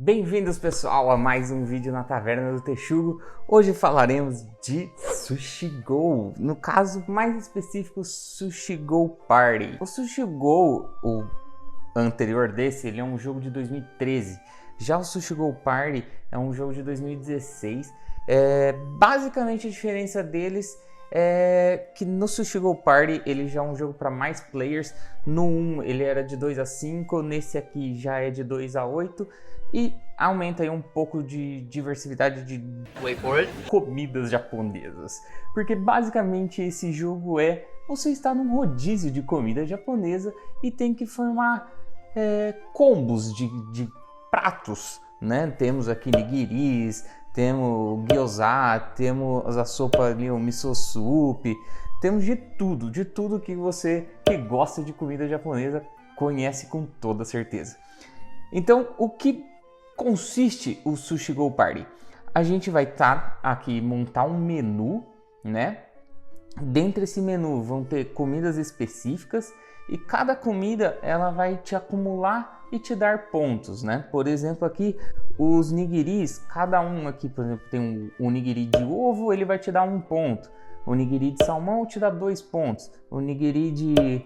Bem-vindos, pessoal, a mais um vídeo na Taverna do Texugo. Hoje falaremos de Sushi Go, no caso mais específico, Sushi Go Party. O Sushi Go, o anterior desse, ele é um jogo de 2013. Já o Sushi Go Party é um jogo de 2016. Basicamente a diferença deles é que no Sushi Go Party ele já é um jogo para mais players. No 1 ele era de 2 a 5, nesse aqui já é de 2 a 8. E aumenta aí um pouco de diversidade de comidas japonesas. Porque basicamente esse jogo você está num rodízio de comida japonesa e tem que formar combos de pratos, né? Temos aqui nigiris, temos gyoza, temos a sopa ali, o miso soup, temos de tudo que você que gosta de comida japonesa conhece com toda certeza. Então, o que consiste o Sushi Go Party? A gente vai aqui montar um menu, né? Dentro desse menu vão ter comidas específicas e cada comida ela vai te acumular e te dar pontos, né? Por exemplo, aqui os nigiris, cada um aqui, por exemplo, tem um nigiri de ovo, ele vai te dar 1 ponto. O nigiri de salmão te dá 2 pontos. O nigiri de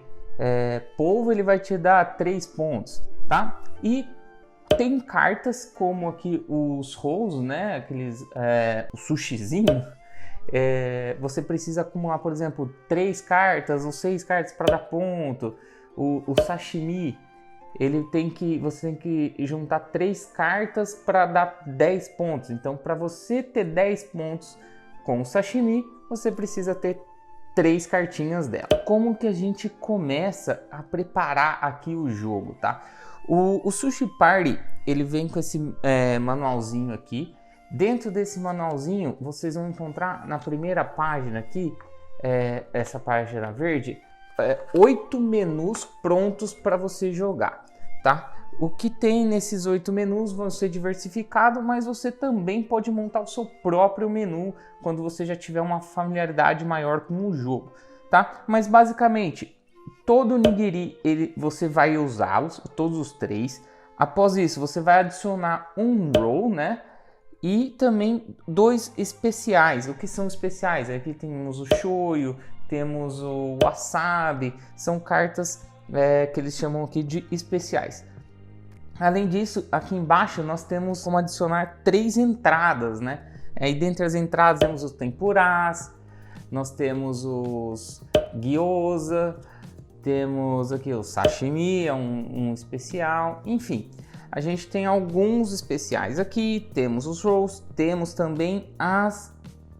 polvo, ele vai te dar 3 pontos, tá? E tem cartas como aqui os rolls, né? Aqueles o sushizinho. Você precisa acumular, por exemplo, 3 cartas ou 6 cartas para dar ponto. O sashimi, você tem que juntar 3 cartas para dar 10 pontos. Então, para você ter 10 pontos com o sashimi, você precisa ter 3 cartinhas dela. Como que a gente começa a preparar aqui o jogo, tá? O Sushi Party, ele vem com esse manualzinho aqui. Dentro desse manualzinho, vocês vão encontrar na primeira página aqui, essa página verde, 8 menus prontos para você jogar, tá? O que tem nesses 8 menus vão ser diversificados, mas você também pode montar o seu próprio menu quando você já tiver uma familiaridade maior com o jogo, tá? Mas basicamente, todo nigiri você vai usá-los, todos os 3. Após isso, você vai adicionar um roll, né? E também 2 especiais. O que são especiais? Aqui temos o shoyu, temos o wasabi. São cartas que eles chamam aqui de especiais. Além disso, aqui embaixo nós temos como adicionar 3 entradas, né? E dentre as entradas temos os tempuras, nós temos os gyoza, temos aqui o sashimi, um especial, enfim. A gente tem alguns especiais aqui, temos os rolls, temos também as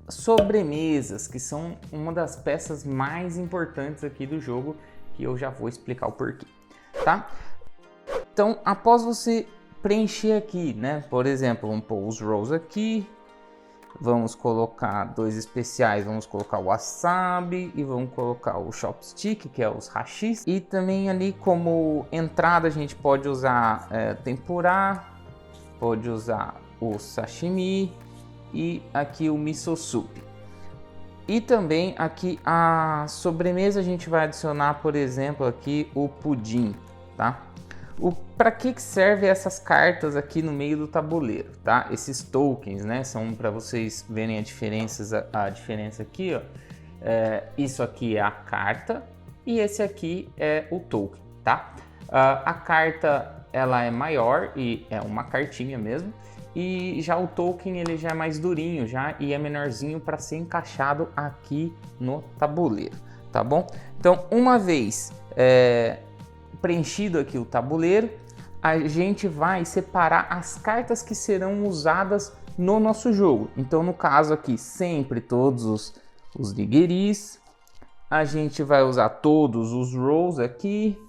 sobremesas, que são uma das peças mais importantes aqui do jogo, que eu já vou explicar o porquê, tá? Então, após você preencher aqui, né? Por exemplo, vamos pôr os rolls aqui, vamos colocar 2 especiais, vamos colocar o wasabi e vamos colocar o chopstick, que é os hashis. E também ali como entrada a gente pode usar tempura, pode usar o sashimi e aqui o miso soup. E também aqui a sobremesa a gente vai adicionar, por exemplo, aqui o pudim, tá? Para que serve essas cartas aqui no meio do tabuleiro, tá? Esses tokens, né? São para vocês verem a diferença aqui, ó. Isso aqui é a carta e esse aqui é o token, tá? A carta ela é maior e é uma cartinha mesmo. E já o token ele já é mais durinho já e é menorzinho para ser encaixado aqui no tabuleiro, tá bom? Então, uma vez preenchido aqui o tabuleiro, a gente vai separar as cartas que serão usadas no nosso jogo. Então, no caso aqui, sempre todos os nigiris, a gente vai usar todos os rolls aqui.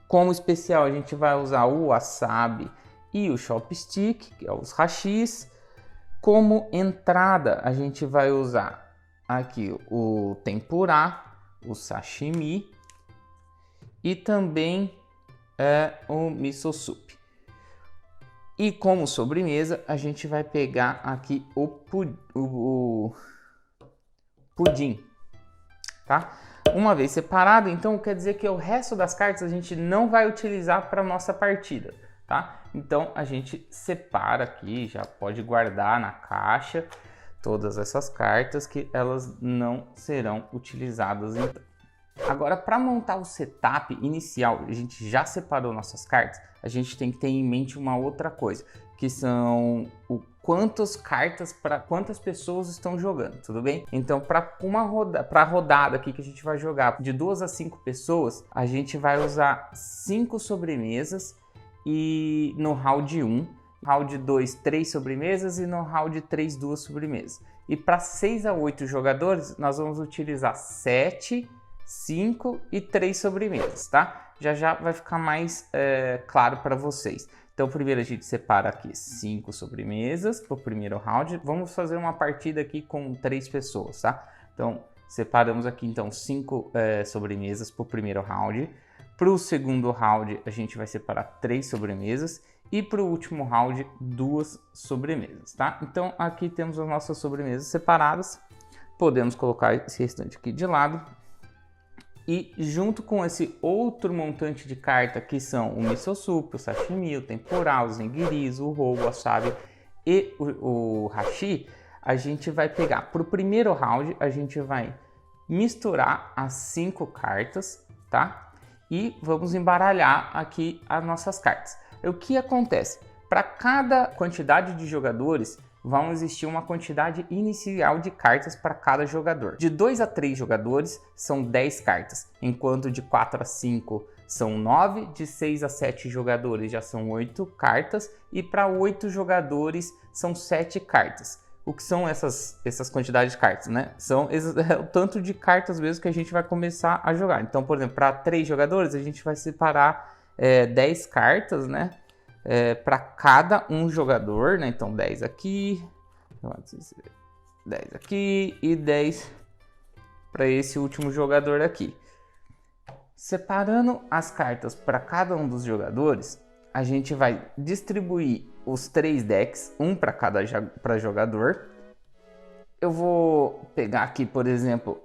Como especial, a gente vai usar o wasabi e o chopstick, que é os hashis. Como entrada, a gente vai usar aqui o tempura, o sashimi e também o miso soup. E como sobremesa, a gente vai pegar aqui o pudim, tá? Uma vez separado, então quer dizer que o resto das cartas a gente não vai utilizar para nossa partida, tá? Então a gente separa aqui, já pode guardar na caixa todas essas cartas que elas não serão utilizadas então. Agora, para montar o setup inicial, a gente já separou nossas cartas, a gente tem que ter em mente uma outra coisa, que são quantas cartas para quantas pessoas estão jogando, tudo bem? Então, para a rodada aqui que a gente vai jogar de 2 a 5 pessoas, a gente vai usar 5 sobremesas e no round 1, round 2, 3 sobremesas e no round 3, 2 sobremesas. E para 6 a 8 jogadores, nós vamos utilizar 7, 5 e 3 sobremesas, tá? Já vai ficar mais claro para vocês. Então, primeiro a gente separa aqui 5 sobremesas para o primeiro round. Vamos fazer uma partida aqui com 3 pessoas, tá? Então, separamos aqui então 5 sobremesas para o primeiro round. Para o segundo round, a gente vai separar 3 sobremesas. E para o último round, 2 sobremesas, tá? Então, aqui temos as nossas sobremesas separadas. Podemos colocar esse restante aqui de lado. E junto com esse outro montante de carta que são o miso soup, o sashimi, o tempura, os nigiris, o roll, o wasabi e o hashi, a gente vai pegar para o primeiro round, a gente vai misturar as 5 cartas, tá? E vamos embaralhar aqui as nossas cartas. O que acontece? Para cada quantidade de jogadores, vão existir uma quantidade inicial de cartas para cada jogador. De 2 a 3 jogadores são 10 cartas, enquanto de 4 a 5 são 9, de 6 a 7 jogadores já são 8 cartas e para 8 jogadores são 7 cartas. O que são essas quantidades de cartas, né? São o tanto de cartas mesmo que a gente vai começar a jogar. Então, por exemplo, para 3 jogadores a gente vai separar 10 cartas, né? Para cada um jogador, né? Então 10 aqui, 10 aqui e 10 para esse último jogador aqui. Separando as cartas para cada um dos jogadores, a gente vai distribuir os 3 decks, um para cada jogador. Eu vou pegar aqui, por exemplo,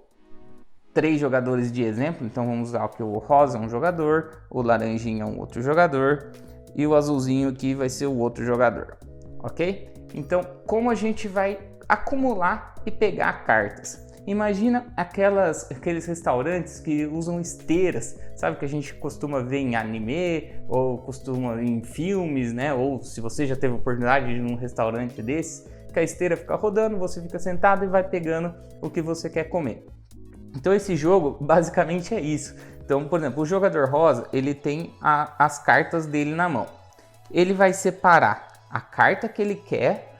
3 jogadores de exemplo, então vamos usar aqui o rosa, um jogador, o laranjinha, um outro jogador. E o azulzinho aqui vai ser o outro jogador, ok? Então, como a gente vai acumular e pegar cartas? Imagina aqueles restaurantes que usam esteiras, sabe? Que a gente costuma ver em anime, ou costuma em filmes, né? Ou se você já teve a oportunidade de ir num restaurante desses, que a esteira fica rodando, você fica sentado e vai pegando o que você quer comer. Então, esse jogo basicamente é isso. Então, por exemplo, o jogador rosa, ele tem as cartas dele na mão. Ele vai separar a carta que ele quer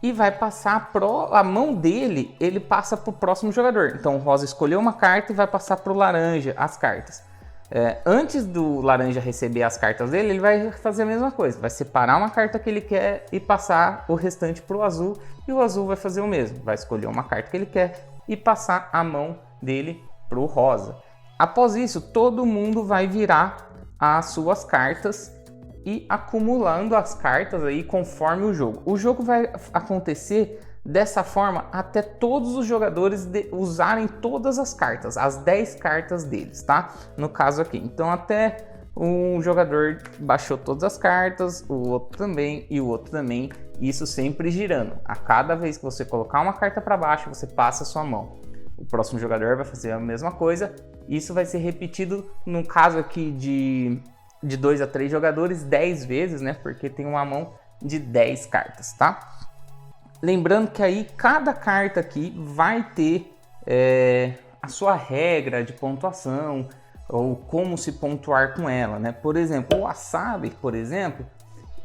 e vai passar a mão dele, ele passa para o próximo jogador. Então, o rosa escolheu uma carta e vai passar para o laranja as cartas. Antes do laranja receber as cartas dele, ele vai fazer a mesma coisa. Vai separar uma carta que ele quer e passar o restante para o azul. E o azul vai fazer o mesmo. Vai escolher uma carta que ele quer e passar a mão dele para o rosa. Após isso, todo mundo vai virar as suas cartas e acumulando as cartas aí conforme o jogo. O jogo vai acontecer dessa forma até todos os jogadores usarem todas as cartas, as 10 cartas deles, tá? No caso aqui. Então até um jogador baixou todas as cartas, o outro também e o outro também. Isso sempre girando. A cada vez que você colocar uma carta para baixo, você passa a sua mão. O próximo jogador vai fazer a mesma coisa. Isso vai ser repetido no caso aqui de 2 a 3 jogadores 10 vezes, né? Porque tem uma mão de 10 cartas, tá? Lembrando que aí cada carta aqui vai ter a sua regra de pontuação ou como se pontuar com ela, né? Por exemplo, o wasabi, por exemplo,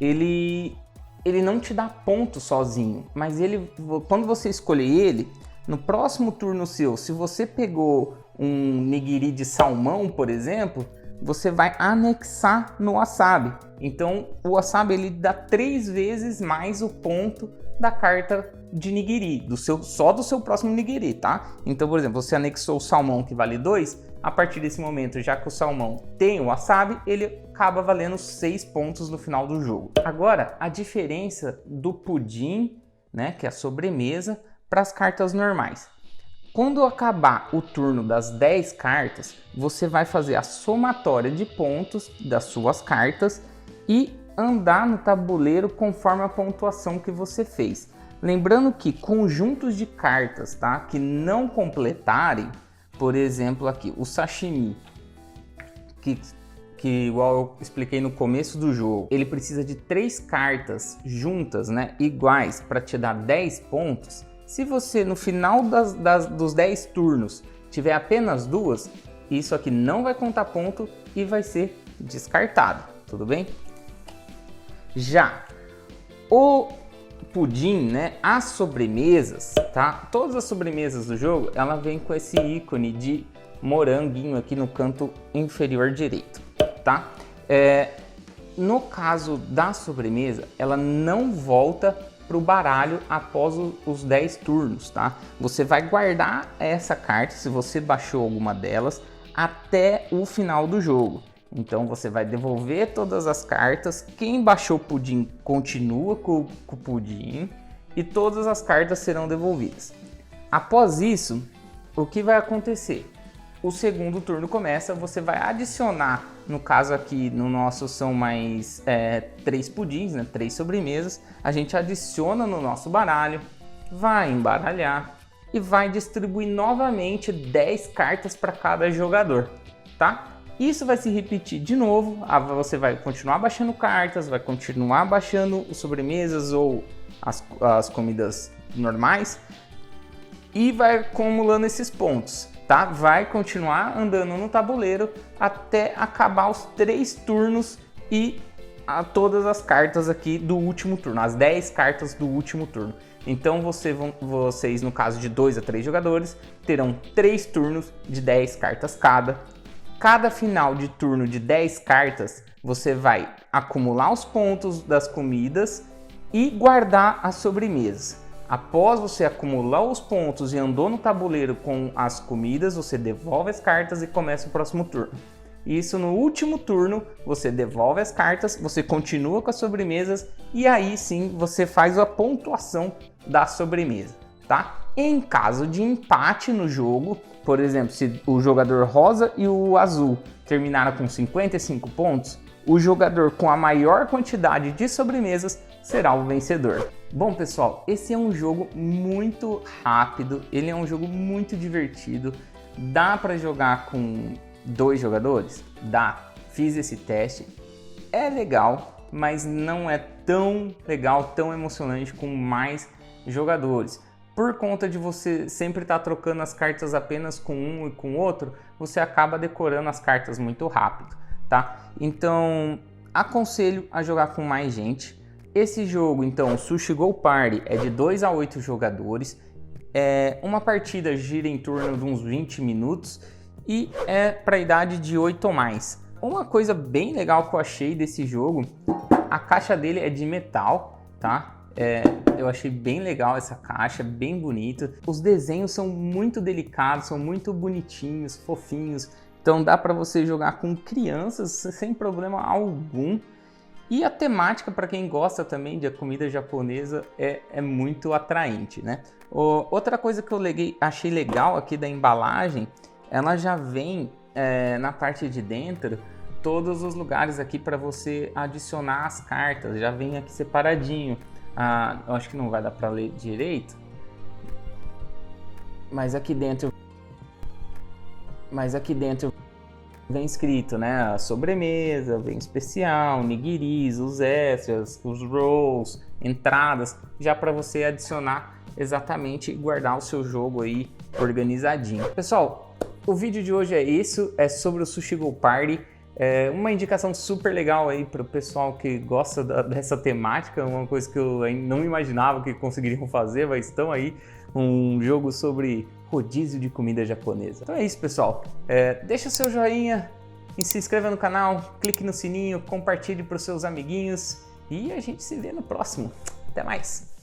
ele não te dá ponto sozinho, mas quando você escolher ele, no próximo turno seu, se você pegou um nigiri de salmão, por exemplo, você vai anexar no wasabi. Então, o wasabi ele dá 3 vezes mais o ponto da carta de nigiri, só do seu próximo nigiri, tá? Então, por exemplo, você anexou o salmão que vale 2, a partir desse momento, já que o salmão tem o wasabi, ele acaba valendo 6 pontos no final do jogo. Agora, a diferença do pudim, né, que é a sobremesa, para as cartas normais. Quando acabar o turno das 10 cartas, você vai fazer a somatória de pontos das suas cartas e andar no tabuleiro conforme a pontuação que você fez. Lembrando que conjuntos de cartas, tá, que não completarem, por exemplo aqui, o sashimi, que igual eu expliquei no começo do jogo, ele precisa de 3 cartas juntas, né, iguais, para te dar 10 pontos. Se você no final dos 10 turnos tiver apenas 2, isso aqui não vai contar ponto e vai ser descartado, tudo bem? Já o pudim, né, as sobremesas, tá? Todas as sobremesas do jogo, ela vem com esse ícone de moranguinho aqui no canto inferior direito, tá? No caso da sobremesa, ela não volta para o baralho após os 10 turnos, tá? Você vai guardar essa carta, se você baixou alguma delas, até o final do jogo. Então você vai devolver todas as cartas, quem baixou o pudim continua com o pudim e todas as cartas serão devolvidas. Após isso, o que vai acontecer? O segundo turno começa, você vai adicionar, no caso aqui no nosso são mais 3 pudins, né, 3 sobremesas, a gente adiciona no nosso baralho, vai embaralhar e vai distribuir novamente 10 cartas para cada jogador, tá? Isso vai se repetir de novo, você vai continuar baixando cartas, vai continuar baixando sobremesas ou as comidas normais e vai acumulando esses pontos, tá? Vai continuar andando no tabuleiro até acabar os 3 turnos e todas as cartas aqui do último turno, as 10 cartas do último turno. Então vocês, no caso de 2 a 3 jogadores, terão 3 turnos de 10 cartas cada. Cada final de turno de 10 cartas, você vai acumular os pontos das comidas e guardar as sobremesas. Após você acumular os pontos e andou no tabuleiro com as comidas, você devolve as cartas e começa o próximo turno. Isso no último turno, você devolve as cartas, você continua com as sobremesas e aí sim você faz a pontuação da sobremesa, tá? Em caso de empate no jogo, por exemplo, se o jogador rosa e o azul terminaram com 55 pontos, o jogador com a maior quantidade de sobremesas será o vencedor. Bom pessoal, esse é um jogo muito rápido, ele é um jogo muito divertido, dá para jogar com 2 jogadores? Dá, fiz esse teste, é legal, mas não é tão legal, tão emocionante com mais jogadores. Por conta de você sempre estar trocando as cartas apenas com um e com o outro, você acaba decorando as cartas muito rápido, tá? Então, aconselho a jogar com mais gente. Esse jogo, então, Sushi Go Party, é de 2 a 8 jogadores. Uma partida gira em torno de uns 20 minutos e é para a idade de 8 ou mais. Uma coisa bem legal que eu achei desse jogo, a caixa dele é de metal, tá? Eu achei bem legal essa caixa, bem bonita. Os desenhos são muito delicados, são muito bonitinhos, fofinhos. Então dá para você jogar com crianças sem problema algum. E a temática, para quem gosta também de comida japonesa, é muito atraente, né? Outra coisa que eu achei legal aqui da embalagem, ela já vem na parte de dentro todos os lugares aqui para você adicionar as cartas. Já vem aqui separadinho. Eu acho que não vai dar para ler direito, mas aqui dentro vem escrito, né, a sobremesa, vem especial, nigiris, os extras, os rolls, entradas, já para você adicionar exatamente e guardar o seu jogo aí organizadinho. Pessoal, o vídeo de hoje é isso, é sobre o Sushi Go Party. Uma indicação super legal aí para o pessoal que gosta dessa temática, uma coisa que eu não imaginava que conseguiriam fazer, mas estão aí, um jogo sobre rodízio de comida japonesa. Então é isso, pessoal. Deixa seu joinha, se inscreva no canal, clique no sininho, compartilhe para os seus amiguinhos e a gente se vê no próximo. Até mais!